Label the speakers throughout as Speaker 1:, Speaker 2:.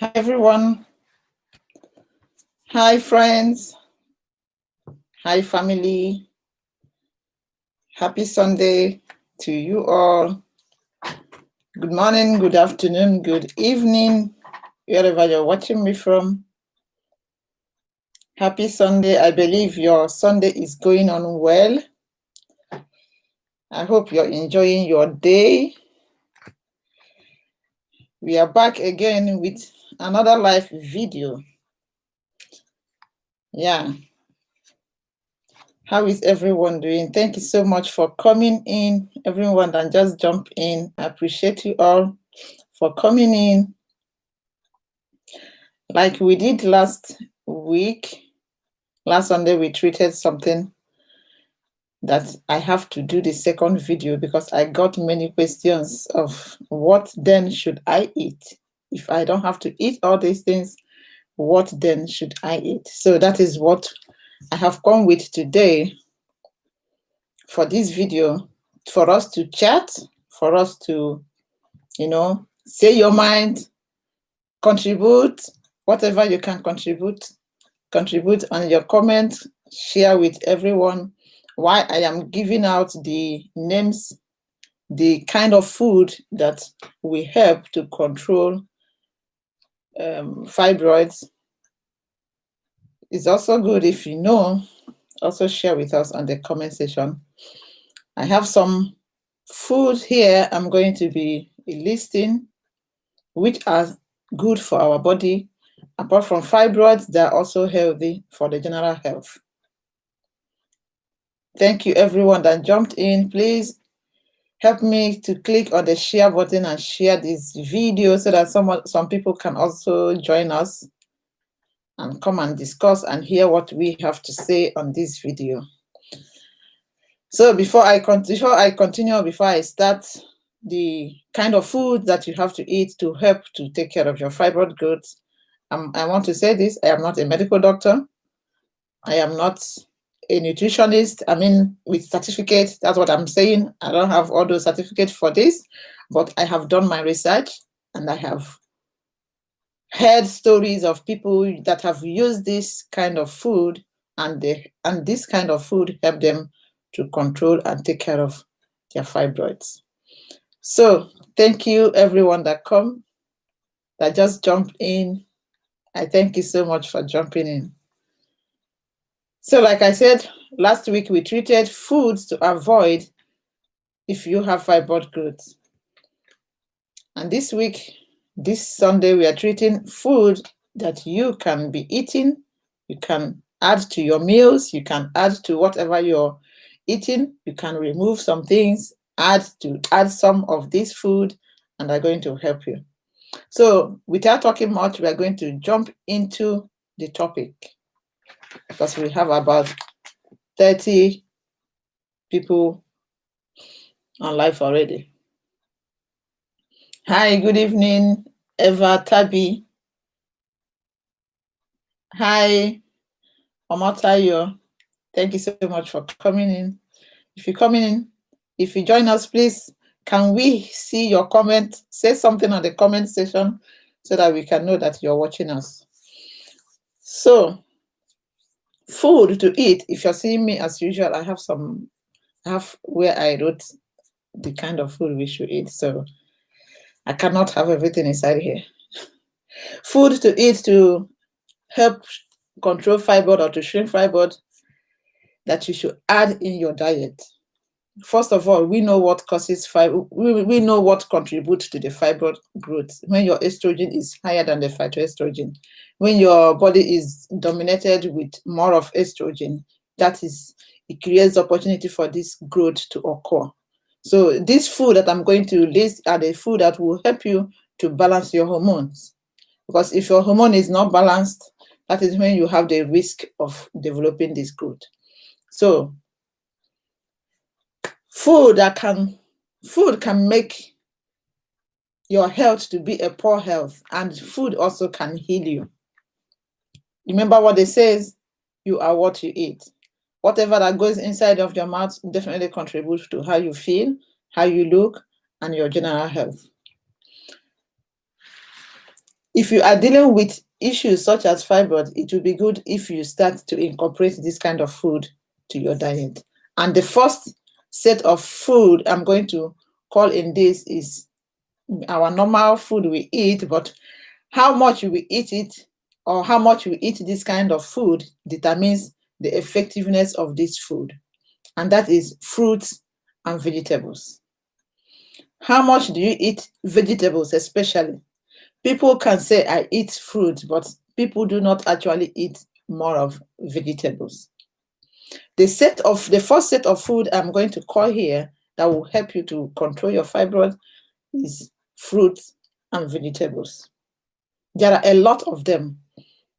Speaker 1: Hi everyone. Hi friends. Hi family. Happy Sunday to you all. Good morning, good afternoon, good evening, wherever you're watching me from. Happy Sunday. I believe your Sunday is going on well. I hope you're enjoying your day. We are back again with another live video. Yeah. How is everyone doing? Thank you so much for coming in. Everyone that just jumped in. I appreciate you all for coming in. Like we did last week, last Sunday, we treated something that I have to do the second video because I got many questions of what then should I eat? If I don't have to eat all these things, what then should I eat? So that is what I have come with today for this video, for us to chat, for us to, say your mind, contribute, whatever you can contribute on your comments, share with everyone why I am giving out the names, the kind of food that will help to control fibroids. It's also good if you know, also share with us on the comment section. I have some food here I'm going to be listing, which are good for our body. Apart from fibroids, they're also healthy for the general health. Thank you everyone that jumped in. Please help me to click on the share button and share this video so that some people can also join us and come and discuss and hear what we have to say on this video. So before I start, the kind of food that you have to eat to help to take care of your fibroid growth, I want to say this: I am not a medical doctor. I am not a nutritionist. I mean, with certificate, that's what I'm saying. I don't have all those certificates for this, but I have done my research and I have heard stories of people that have used this kind of food, and this kind of food help them to control and take care of their fibroids. So thank you everyone that just jumped in. I thank you so much for jumping in. So like I said, last week we treated foods to avoid if you have fibroid growth. And this week, this Sunday, we are treating food that you can be eating. You can add to your meals. You can add to whatever you're eating. You can remove some things, add some of this food, and they're going to help you. So without talking much, we are going to jump into the topic because we have about 30 people on live already. Hi, good evening, Eva Tabi. Hi, Omotayo. Thank you so much for coming in. If you join us, please, can we see your comment? Say something on the comment section so that we can know that you're watching us. So, food to eat. If you're seeing me as usual, I have where I wrote the kind of food we should eat. So I cannot have everything inside here. Food to eat to help control fibroid or to shrink fibroid that you should add in your diet. First of all, we know what causes we know what contributes to the fibroid growth. When your estrogen is higher than the phytoestrogen, when your body is dominated with more of estrogen, it creates opportunity for this growth to occur. So this food that I'm going to list are the food that will help you to balance your hormones. Because if your hormone is not balanced, that is when you have the risk of developing this growth. So food can make your health to be a poor health, and food also can heal you. Remember what they says, you are what you eat. Whatever that goes inside of your mouth definitely contributes to how you feel, how you look, and your general health. If you are dealing with issues such as fibroids, it will be good if you start to incorporate this kind of food to your diet. And the first set of food I'm going to call in this is our normal food we eat, but how much we eat it or how much we eat this kind of food determines the effectiveness of this food. And that is fruits and vegetables. How much do you eat vegetables especially? People can say I eat fruit, but people do not actually eat more of vegetables. The first set of food I'm going to call here that will help you to control your fibroids is fruits and vegetables. There are a lot of them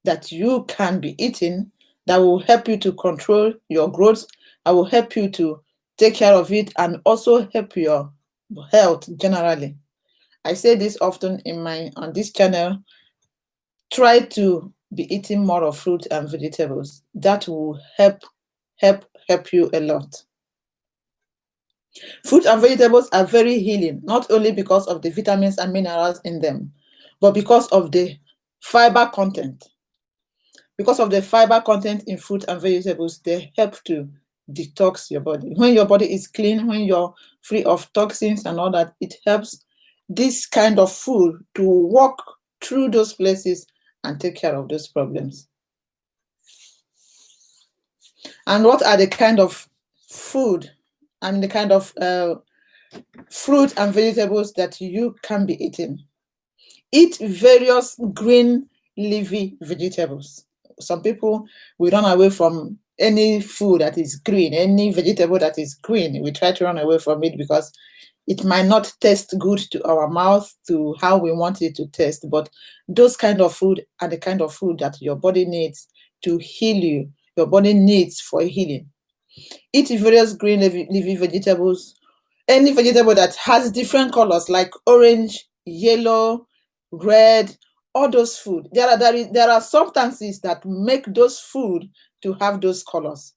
Speaker 1: that you can be eating that will help you to control your growth, that will help you to take care of it, and also help your health generally. I say this often on this channel. Try to be eating more of fruit and vegetables. That will help you a lot. Fruit and vegetables are very healing, not only because of the vitamins and minerals in them, but because of the fiber content. Because of the fiber content in fruit and vegetables, they help to detox your body. When your body is clean, when you're free of toxins and all that, it helps this kind of food to walk through those places and take care of those problems. And what are the kind of food and the kind of fruit and vegetables that you can be eating? Eat various green leafy vegetables. Some people will run away from any food that is green, any vegetable that is green. We try to run away from it because it might not taste good to our mouth, to how we want it to taste. But those kind of food are the kind of food that your body needs to heal you. Your body needs for healing. Eat various green leafy vegetables. Any vegetable that has different colors like orange, yellow, red, all those food. There are substances that make those food to have those colors.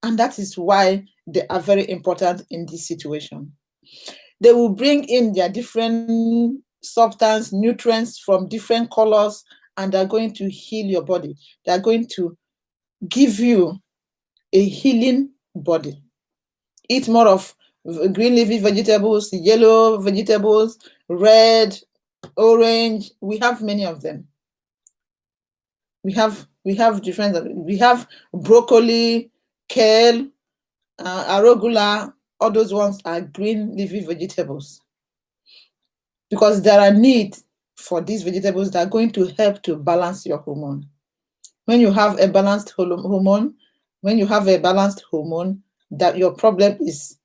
Speaker 1: And that is why they are very important in this situation. They will bring in their different substance, nutrients from different colors, and they're going to heal your body. They're going to give you a healing body. Eat more of green leafy vegetables, yellow vegetables, red, orange. We have many of them. We have different. We have broccoli, kale, arugula. All those ones are green leafy vegetables because there are needs for these vegetables that are going to help to balance your hormone. When you have a balanced hormone, that your problem is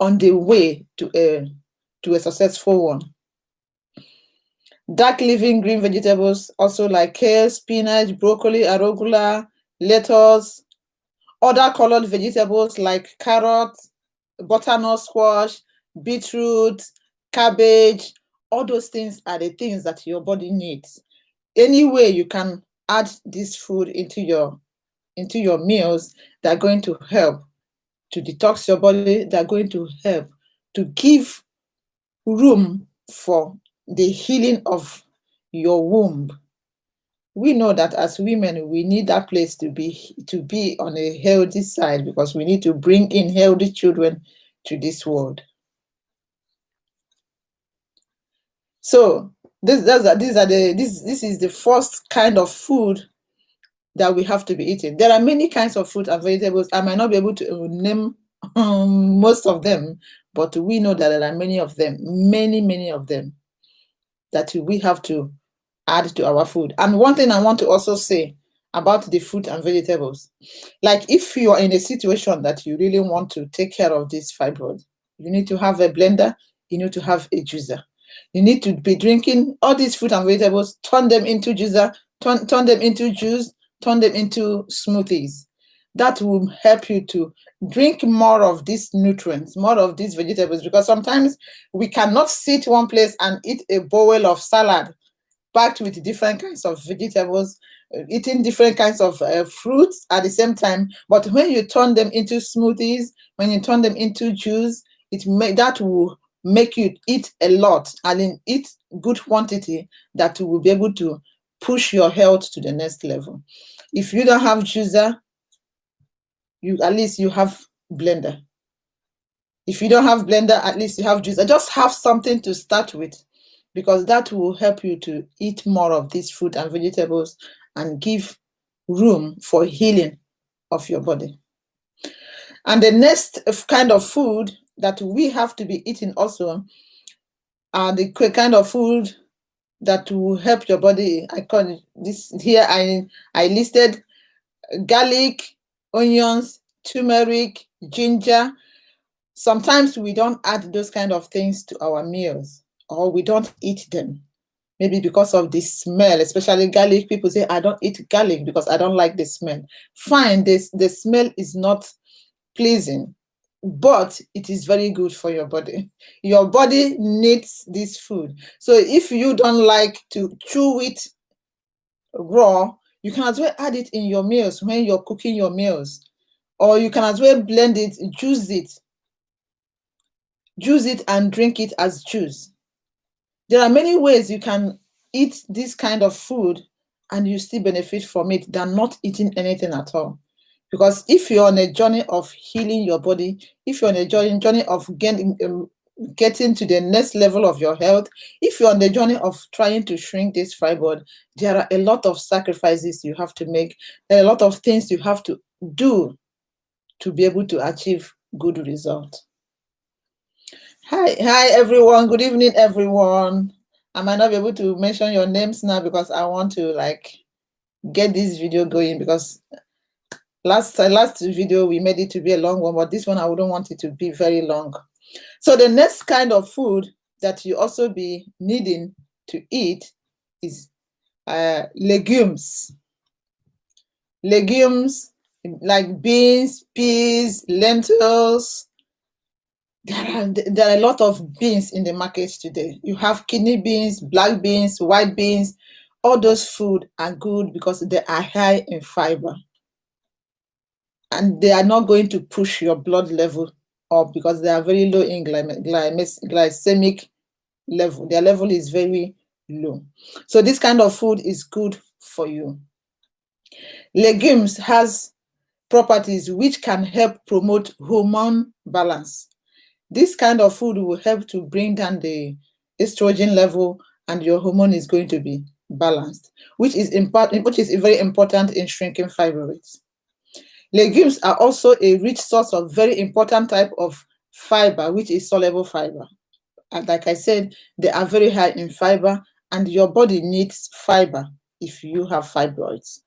Speaker 1: on the way to a successful one. Dark leafy green vegetables, also like kale, spinach, broccoli, arugula, lettuce, other colored vegetables like carrot, butternut squash, beetroot, cabbage. All those things are the things that your body needs. Any way you can add this food into your meals, they're going to help to detox your body. They're going to help to give room for the healing of your womb. We know that as women, we need that place to be on a healthy side because we need to bring in healthy children to this world. So this is the first kind of food that we have to be eating. There are many kinds of fruit and vegetables. I might not be able to name most of them, but we know that there are many of them, many of them that we have to add to our food. And one thing I want to also say about the fruit and vegetables, like if you are in a situation that you really want to take care of this fibroid, you need to have a blender, you need to have a juicer. You need to be drinking all these fruit and vegetables, turn them into juicer, turn them into juice, turn them into smoothies. That will help you to drink more of these nutrients, more of these vegetables, because sometimes we cannot sit one place and eat a bowl of salad packed with different kinds of vegetables, eating different kinds of fruits at the same time. But when you turn them into smoothies, when you turn them into juice, that will make you eat a lot and then eat good quantity that will be able to push your health to the next level. If you don't have juicer, at least you have blender. If you don't have blender, at least you have juicer. Just have something to start with, because that will help you to eat more of these fruit and vegetables and give room for healing of your body. And the next kind of food that we have to be eating also are the kind of food that will help your body. I call it this here. I listed garlic, onions, turmeric, ginger. Sometimes we don't add those kind of things to our meals, or we don't eat them. Maybe because of the smell, especially garlic. People say, I don't eat garlic because I don't like the smell. Fine, the smell is not pleasing, but it is very good for your body. Your body needs this food. So if you don't like to chew it raw, you can as well add it in your meals when you're cooking your meals, or you can as well blend it, juice it and drink it as juice. There are many ways you can eat this kind of food and you still benefit from it than not eating anything at all. Because if you're on a journey of healing your body, if you're on a journey of getting to the next level of your health, if you're on the journey of trying to shrink this fibroid, there are a lot of sacrifices you have to make. There are a lot of things you have to do to be able to achieve good results. Hi everyone. Good evening, everyone. I might not be able to mention your names now because I want to get this video going, because last video we made it to be a long one, but this one I wouldn't want it to be very long. So the next kind of food that you also be needing to eat is legumes. Legumes like beans, peas, lentils. There are a lot of beans in the market today. You have kidney beans, black beans, white beans. All those food are good because they are high in fiber. And they are not going to push your blood level up because they are very low in glycemic level. Their level is very low. So this kind of food is good for you. Legumes has properties which can help promote hormone balance. This kind of food will help to bring down the estrogen level, and your hormone is going to be balanced, which is very important in shrinking fibroids. Legumes are also a rich source of very important type of fiber, which is soluble fiber. And like I said, they are very high in fiber, and your body needs fiber if you have fibroids.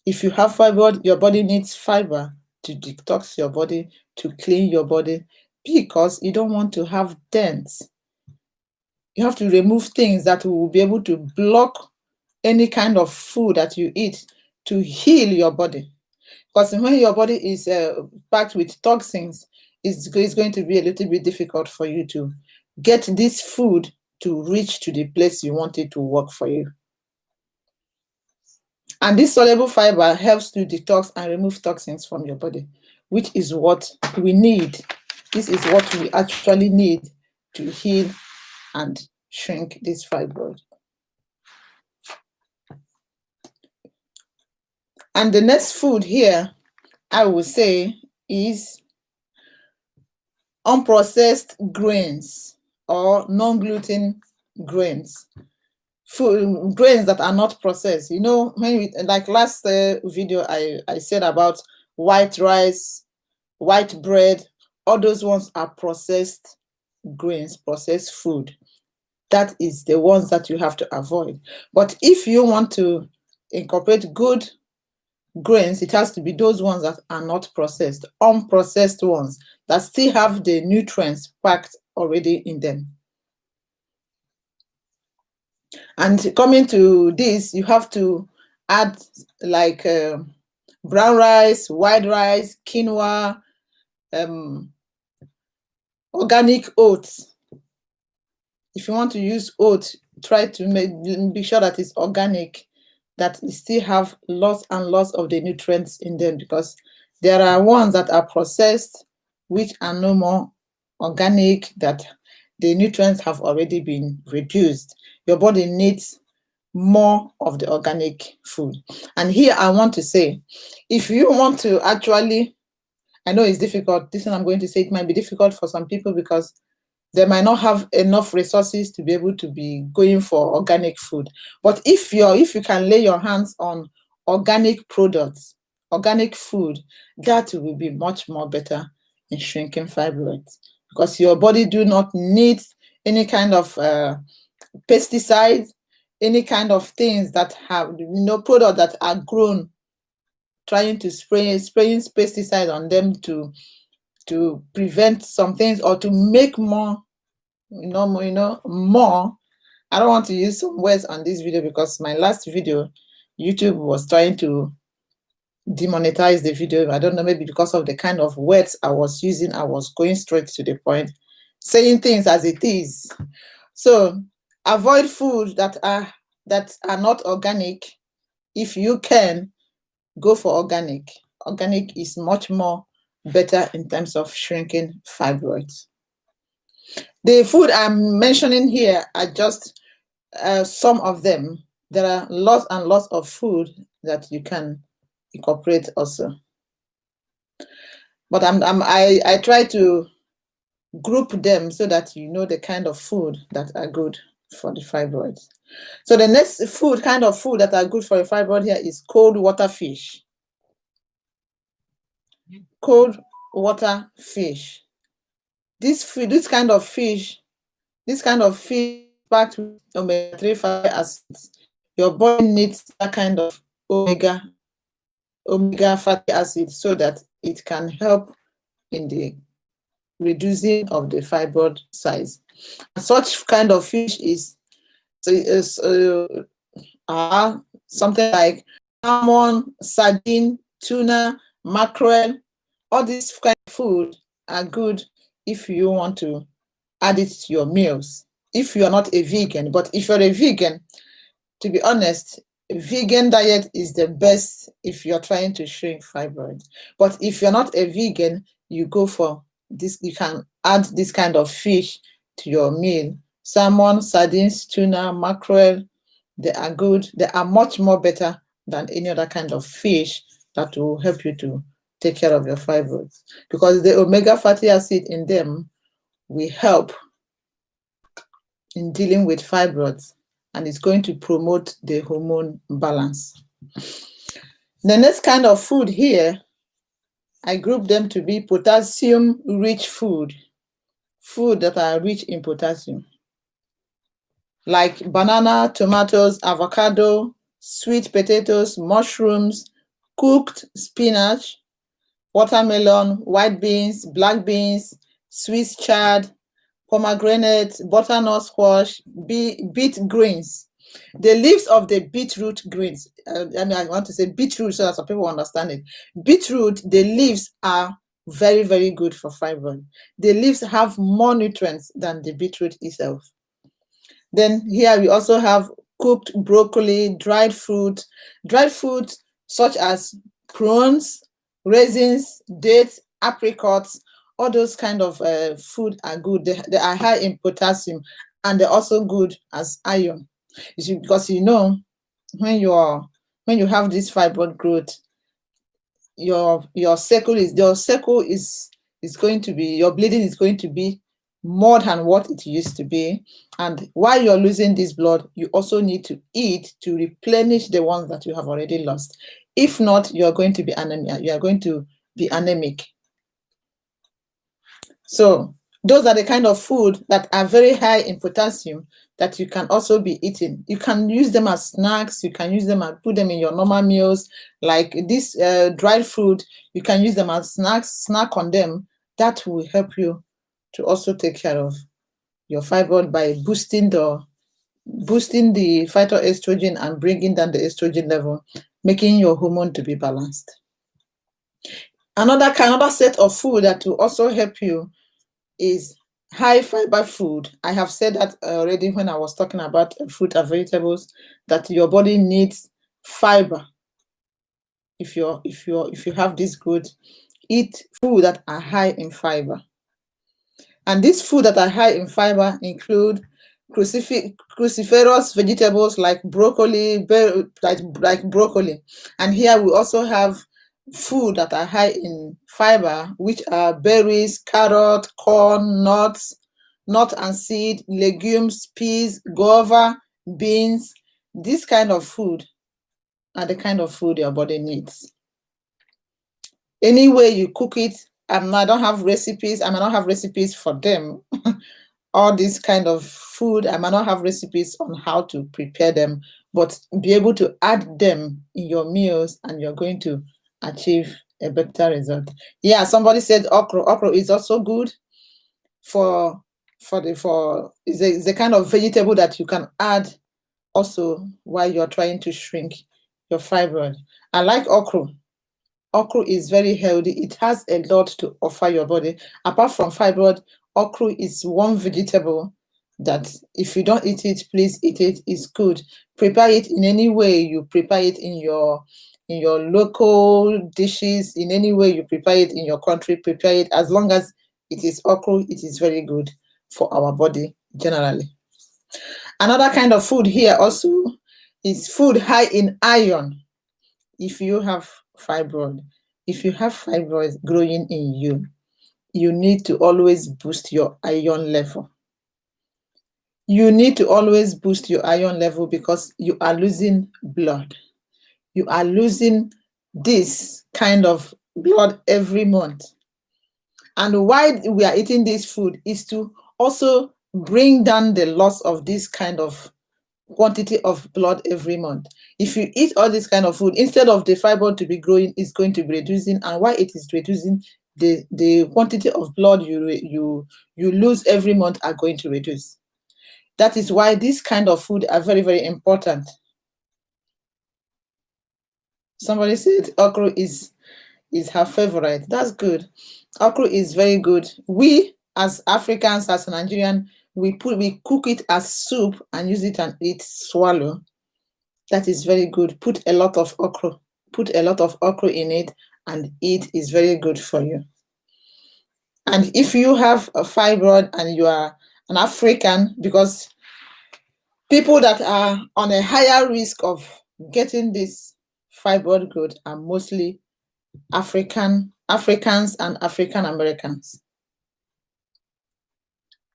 Speaker 1: If you have fibroid, your body needs fiber to detox your body, to clean your body, because you don't want to have dents. You have to remove things that will be able to block any kind of food that you eat to heal your body. Because when your body is packed with toxins, it's going to be a little bit difficult for you to get this food to reach to the place you want it to work for you. And this soluble fiber helps to detox and remove toxins from your body, which is what we need. This is what we actually need to heal and shrink this fibroid. And the next food here, I would say, is unprocessed grains or non-gluten grains. Food grains that are not processed. You know, like last video I said about white rice, white bread, all those ones are processed grains, processed food. That is the ones that you have to avoid. But if you want to incorporate good grains, it has to be those ones that are not processed, unprocessed ones that still have the nutrients packed already in them. And coming to this, you have to add like brown rice, white rice, quinoa, organic oats. If you want to use oats, try to be sure that it's organic, that it still have lots and lots of the nutrients in them, because there are ones that are processed which are no more organic, that the nutrients have already been reduced. Your body needs more of the organic food. And here I want to say, if you want to actually, I know it's difficult, this one I'm going to say, it might be difficult for some people because they might not have enough resources to be able to be going for organic food. But if you can lay your hands on organic products, organic food, that will be much more better in shrinking fibroids, because your body do not need any kind of pesticides, any kind of things that have products that are grown trying to spraying pesticide on them to prevent some things or to make more, more. I don't want to use some words on this video because my last video, YouTube was trying to demonetize the video. I don't know, maybe because of the kind of words I was using. I was going straight to the point, saying things as it is. So avoid food that are not organic. If you can, go for organic. Organic is much more better in terms of shrinking fibroids. The food I'm mentioning here are just some of them. There are lots and lots of food that you can incorporate also. But I try to group them so that you know the kind of food that are good for the fibroids. So the next kind of food that are good for a fibroid here is cold water fish. Cold water fish. This kind of fish packed with omega-3 fatty acids. Your body needs that kind of omega fatty acid so that it can help in the reducing of the fibroid size. And such kind of fish is something like salmon, sardine, tuna, mackerel. All these kind of food are good if you want to add it to your meals. If you are not a vegan, but if you're a vegan, to be honest, a vegan diet is the best if you're trying to shrink fibroids. But if you're not a vegan, you go for this. You can add this kind of fish to your meal. Salmon, sardines, tuna, mackerel, they are good. They are much more better than any other kind of fish that will help you to take care of your fibroids, because the omega fatty acid in them will help in dealing with fibroids, and it's going to promote the hormone balance. The next kind of food here, I group them to be potassium-rich food that are rich in potassium, like banana, tomatoes, avocado, sweet potatoes, mushrooms, cooked spinach, watermelon, white beans, black beans, Swiss chard, pomegranate, butternut squash, beet greens. The leaves of the beetroot greens, I want to say beetroot so that some people understand it. Beetroot, the leaves are very, very good for fibroid. The leaves have more nutrients than the beetroot itself. Then here we also have cooked broccoli, dried fruit such as prunes, raisins, dates, apricots. All those kind of food are good. They are high in potassium, and they're also good as iron. You see, because when you have this fibroid growth, your cycle is going to be, your bleeding is going to be more than what it used to be. And while you're losing this blood, you also need to eat to replenish the ones that you have already lost. If not, you are going to be anemia. You are going to be anemic. So those are the kind of food that are very high in potassium that you can also be eating. You can use them as snacks. You can use them and put them in your normal meals. Like this dried fruit, you can use them as snacks, snack on them. That will help you to also take care of your fibroid by boosting the phytoestrogen and bringing down the estrogen level, making your hormone to be balanced. Another set of food that will also help you is high fiber food. I have said that already when I was talking about fruit and vegetables, that your body needs fiber. If you have this good, eat food that are high in fiber. And these food that are high in fiber include cruciferous vegetables like broccoli, like broccoli. And here we also have food that are high in fiber, which are berries, carrot, corn, nuts, nut and seed, legumes, peas, guava, beans. This kind of food are the kind of food your body needs. Any way you cook it, I don't have recipes. I might not have recipes for them. All this kind of food, I might not have recipes on how to prepare them, but be able to add them in your meals and you're going to achieve a better result. Yeah, somebody said okra. Okra is also good for is a kind of vegetable that you can add also while you're trying to shrink your fibroid. I like okra. Okra is very healthy. It has a lot to offer your body. Apart from fibroid, okra is one vegetable that if you don't eat it, please eat it. It's good. Prepare it in any way you prepare it in your local dishes, in any way you prepare it in your country, prepare it. As long as it is okra, it is very good for our body generally. Another kind of food here also is food high in iron. If you have fibroid, growing in you, you need to always boost your iron level. You need to always boost your iron level because you are losing blood. You are losing this kind of blood every month. And why we are eating this food is to also bring down the loss of this kind of quantity of blood every month. If you eat all this kind of food, instead of the fibroid to be growing, it's going to be reducing. And why it is reducing, the quantity of blood you lose every month are going to reduce. That is why this kind of food are very, very important. Somebody said okra is her favorite. That's good. Okra is very good. We as Africans, as Nigerian, we cook it as soup and use it and eat swallow. That is very good. Put a lot of okra. Put a lot of okra in it and eat is very good for you. And if you have a fibroid and you are an African, because people that are on a higher risk of getting this fibroid growth are mostly Africans and African Americans.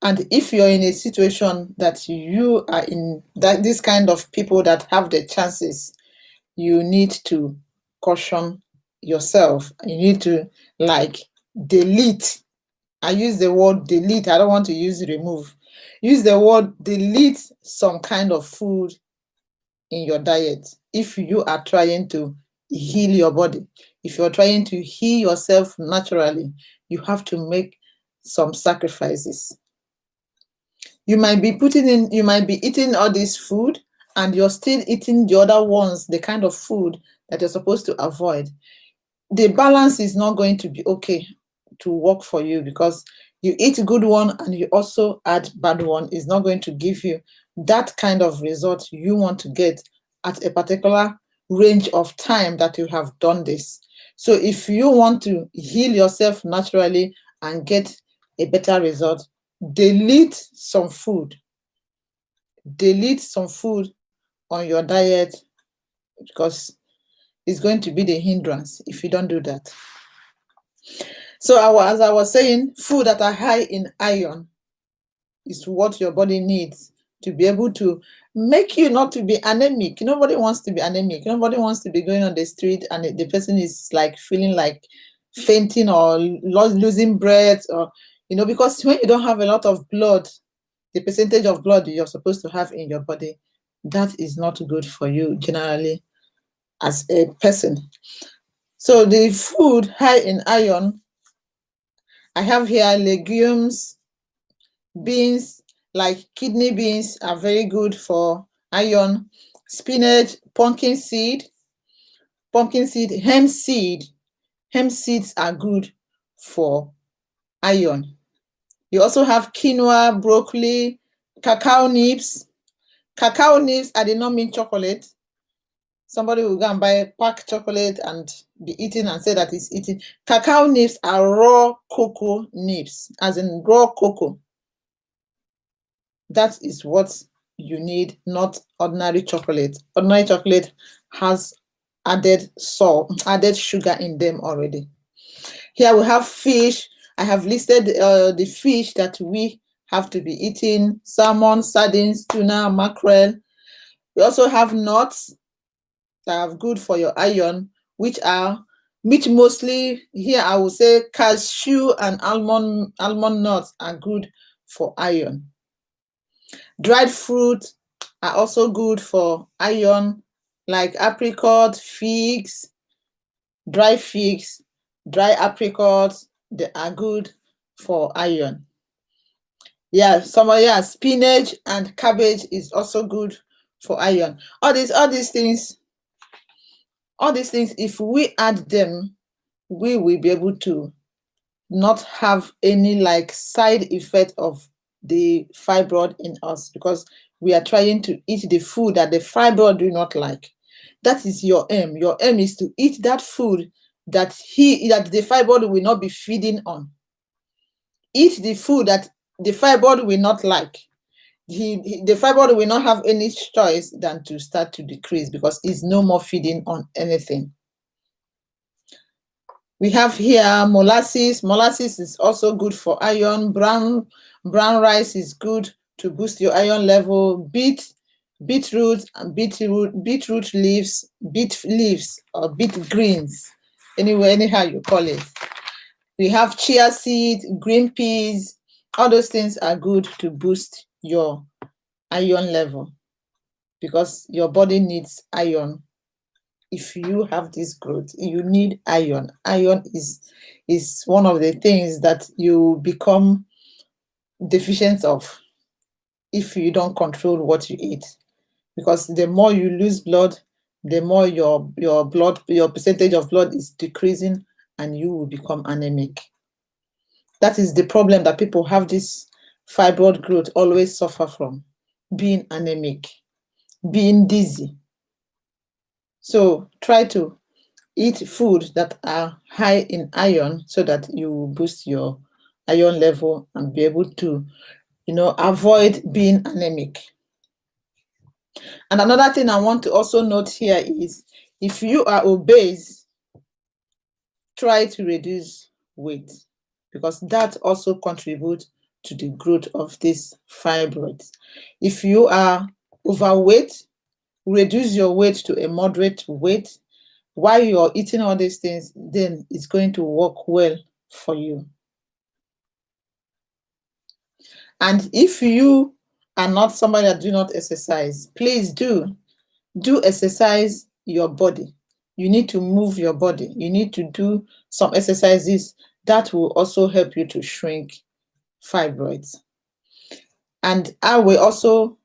Speaker 1: And if you're in a situation that you are in this kind of people that have the chances, you need to caution yourself. You need to delete. I use the word delete. I don't want to use remove. Use the word delete some kind of food in your diet if you are trying to heal your body. If you're trying to heal yourself naturally, you have to make some sacrifices. You might be eating all this food and you're still eating the other ones, the kind of food that you're supposed to avoid. The balance is not going to be okay to work for you because you eat a good one and you also add bad one. Is not going to give you that kind of result you want to get at a particular range of time that you have done this. So if you want to heal yourself naturally and get a better result, delete some food. Delete some food on your diet because it's going to be the hindrance if you don't do that. So as I was saying, food that are high in iron is what your body needs to be able to make you not to be anemic. Nobody wants to be anemic. Nobody wants to be going on the street and the person is like feeling like fainting or losing breath, or because when you don't have a lot of blood, the percentage of blood you're supposed to have in your body, that is not good for you generally as a person. So the food high in iron, I have here legumes, beans, like kidney beans are very good for iron, spinach, pumpkin seed, hemp seed. Hemp seeds are good for iron. You also have quinoa, broccoli, cacao nibs. Cacao nibs, I did not mean chocolate. Somebody will go and buy packed chocolate and be eating and say that it's eating. Cacao nibs are raw cocoa nibs, as in raw cocoa. That is what you need, not ordinary chocolate. Ordinary chocolate has added salt, added sugar in them already. Here we have fish. I have listed the fish that we have to be eating: salmon, sardines, tuna, mackerel. We also have nuts that are good for your iron, which mostly here I will say cashew and almond nuts are good for iron. Dried fruit are also good for iron, like apricot, figs, dry apricots. They are good for iron. Yeah, spinach and cabbage is also good for iron. All these things, if we add them, we will be able to not have any like side effect of the fibroid in us, because we are trying to eat the food that the fibroid do not like. That is your aim. Your aim is to eat that food that the fibroid will not be feeding on. Eat the food that the fibroid will not like. The fibroid will not have any choice than to start to decrease, because it's no more feeding on anything. We have here molasses. Molasses is also good for iron. Brown rice is good to boost your iron level. Beetroot leaves, or beet greens, anyhow you call it. We have chia seed, green peas. All those things are good to boost your iron level, because your body needs iron. If you have this growth, you need iron. Iron is one of the things that you become deficient of if you don't control what you eat, because the more you lose blood, the more your percentage of blood is decreasing, and you will become anemic. That is the problem that people have this fibroid growth always suffer from: being anemic, being dizzy. So try to eat food that are high in iron, so that you boost your iron level and be able to, avoid being anemic. And another thing I want to also note here is, if you are obese, try to reduce weight, because that also contributes to the growth of these fibroids. If you are overweight, reduce your weight to a moderate weight. While you're eating all these things, then it's going to work well for you. And if you are not somebody that do not exercise, please do exercise your body. You need to move your body. You need to do some exercises that will also help you to shrink fibroids. And I will also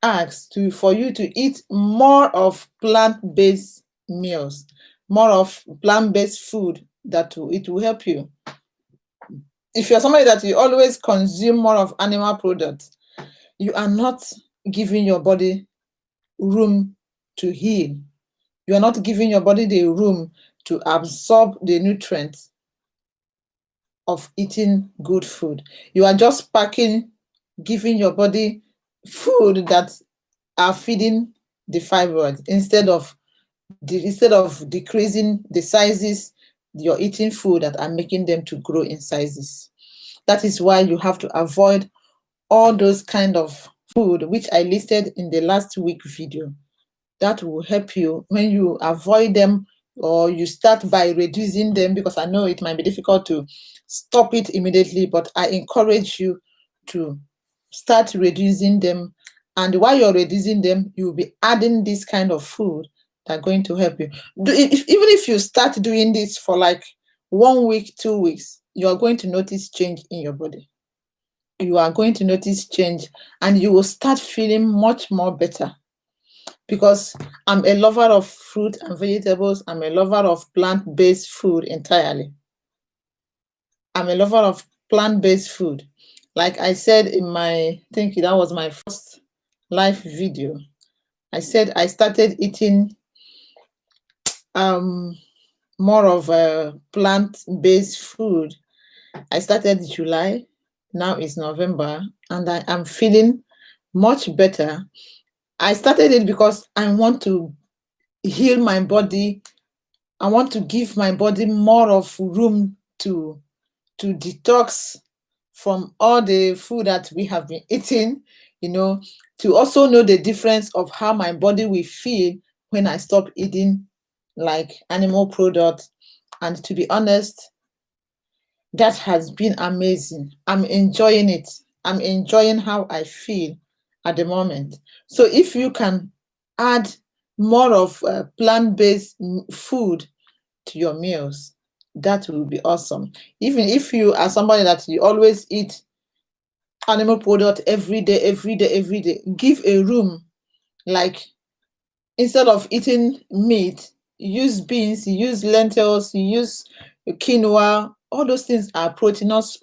Speaker 1: ask for you to eat more of plant-based meals, more of plant-based food. It will help you. If you're somebody that you always consume more of animal products, you are not giving your body room to heal. You are not giving your body the room to absorb the nutrients of eating good food. You are just giving your body food that are feeding the fibroids, instead of decreasing the sizes. You're eating food that are making them to grow in sizes. That is why you have to avoid all those kind of food which I listed in the last week video. That will help you when you avoid them, or you start by reducing them, because I know it might be difficult to stop it immediately, but I encourage you to start reducing them. And while you're reducing them, you'll be adding this kind of food that are going to help you. Even if you start doing this for like 1 week, 2 weeks, you are going to notice change in your body. You are going to notice change, and you will start feeling much more better. Because I'm a lover of fruit and vegetables. I'm a lover of plant-based food entirely. I'm a lover of plant-based food. Like I said I think that was my first live video. I said I started eating more of a plant-based food. I started July, now it's November, and I am feeling much better. I started it because I want to heal my body. I want to give my body more of room to detox from all the food that we have been eating, to also know the difference of how my body will feel when I stop eating like animal products. And to be honest, that has been amazing. I'm enjoying it. I'm enjoying how I feel at the moment. So if you can add more of plant-based food to your meals, that will be awesome. Even if you are somebody that you always eat animal product every day, every day, every day, give a room, like instead of eating meat, use beans, use lentils, use quinoa. All those things are proteinous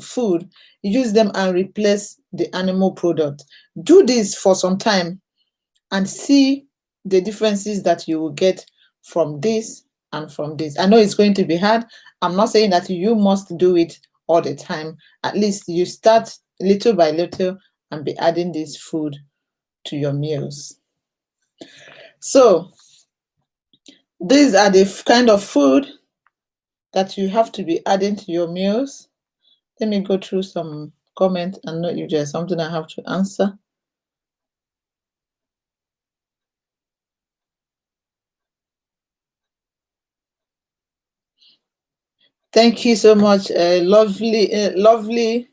Speaker 1: food. Use them and replace the animal product. Do this for some time and see the differences that you will get from this and from this. I know it's going to be hard. I'm not saying that you must do it all the time. At least you start little by little and be adding this food to your meals. So these are the kind of food that you have to be adding to your meals. Let me go through some comments and know if there's something I have to answer. Thank you so much, lovely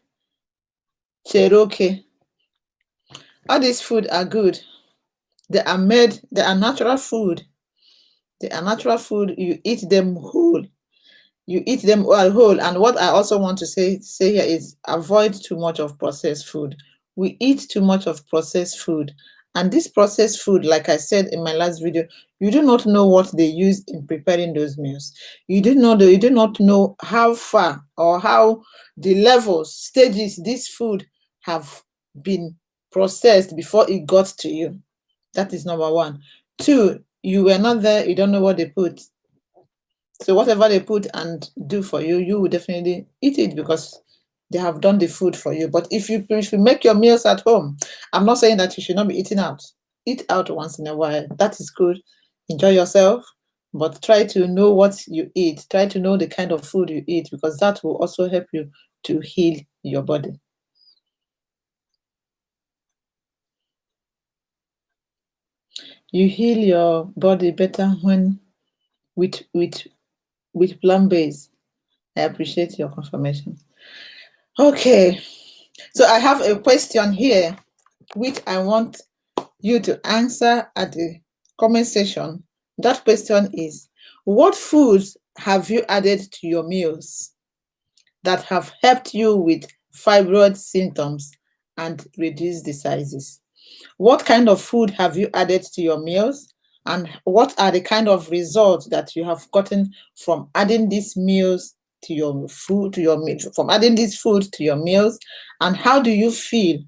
Speaker 1: Cherokee. All these food are good. They are natural food. They are natural food. You eat them whole. You eat them whole. And what I also want to say here is avoid too much of processed food. We eat too much of processed food. And this processed food, like I said in my last video, you do not know what they use in preparing those meals. You do not know how far or how the levels, stages this food have been processed before it got to you. That is number one. Two, you were not there, you don't know what they put. So whatever they put and do for you, you will definitely eat it because they have done the food for you. But if you make your meals at home, I'm not saying that you should not be eating out. Eat out once in a while. That is good. Enjoy yourself, but try to know what you eat. Try to know the kind of food you eat because that will also help you to heal your body. You heal your body better when with plant-based. I appreciate your confirmation. Okay, so I have a question here which I want you to answer at the comment section. That question is, what foods have you added to your meals that have helped you with fibroid symptoms and reduce the sizes? What kind of food have you added to your meals? And what are the kind of results that you have gotten from adding these meals to your food, from adding this food to your meals? And how do you feel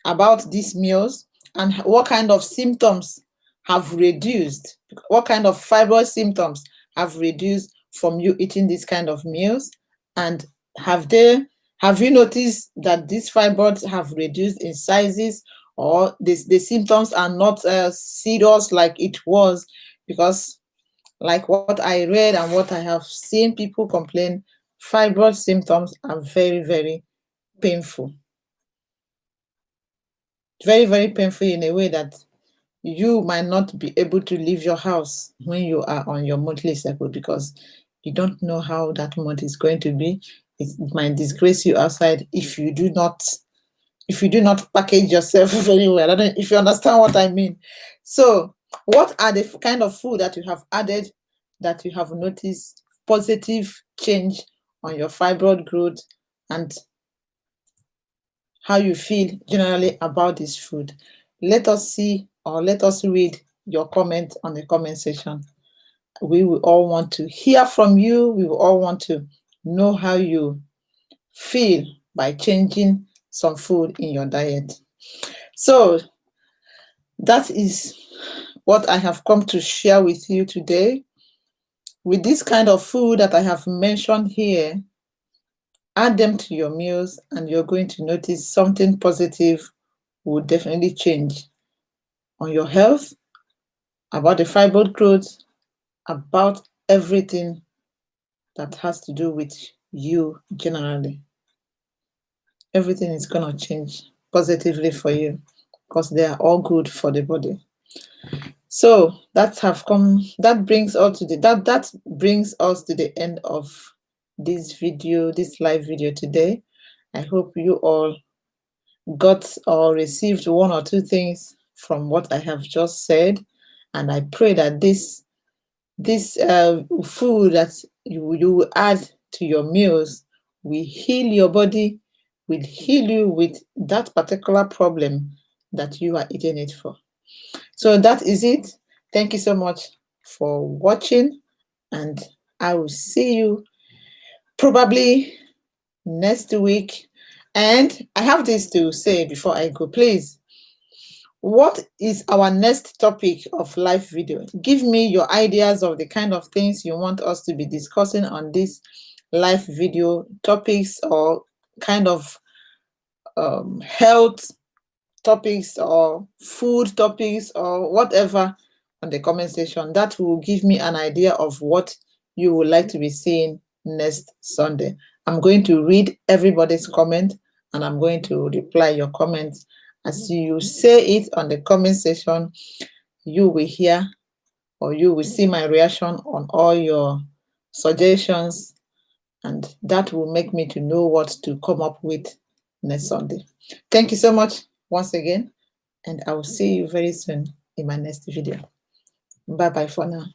Speaker 1: about these meals? And what kind of symptoms have reduced? What kind of fibroid symptoms have reduced from you eating these kind of meals? And have you noticed that these fibroids have reduced in sizes, or the symptoms are not serious like it was? Because like what I read and what I have seen people complain, fibroid symptoms are very, very painful. Very, very painful in a way that you might not be able to leave your house when you are on your monthly cycle because you don't know how that month is going to be. It might disgrace you outside if you do not package yourself very well. I don't know if you understand what I mean. So what are the kind of food that you have added that you have noticed positive change on your fibroid growth and how you feel generally about this food? Let us see, or let us read your comment on the comment section. We will all want to hear from you. We will all want to know how you feel by changing some food in your diet. So that is what I have come to share with you today. With this kind of food that I have mentioned here, add them to your meals and you're going to notice something positive will definitely change on your health, about the fibroid growth, about everything that has to do with you generally. Everything is going to change positively for you because they are all good for the body. So that brings us to the end of this video, this live video today. I hope you all got or received one or two things from what I have just said, and I pray that this food that you add to your meals will heal your body, will heal you with that particular problem that you are eating it for. So that is it. Thank you so much for watching, and I will see you probably next week. And I have this to say before I go. Please, what is our next topic of live video? Give me your ideas of the kind of things you want us to be discussing on this live video topics, or kind of health topics or food topics or whatever on the comment section. That will give me an idea of what you would like to be seeing next Sunday. I'm going to read everybody's comment and I'm going to reply your comments. As you say it on the comment section, you will hear or you will see my reaction on all your suggestions, and that will make me to know what to come up with next Sunday. Thank you so much once again, and I will see you very soon in my next video. Bye bye for now.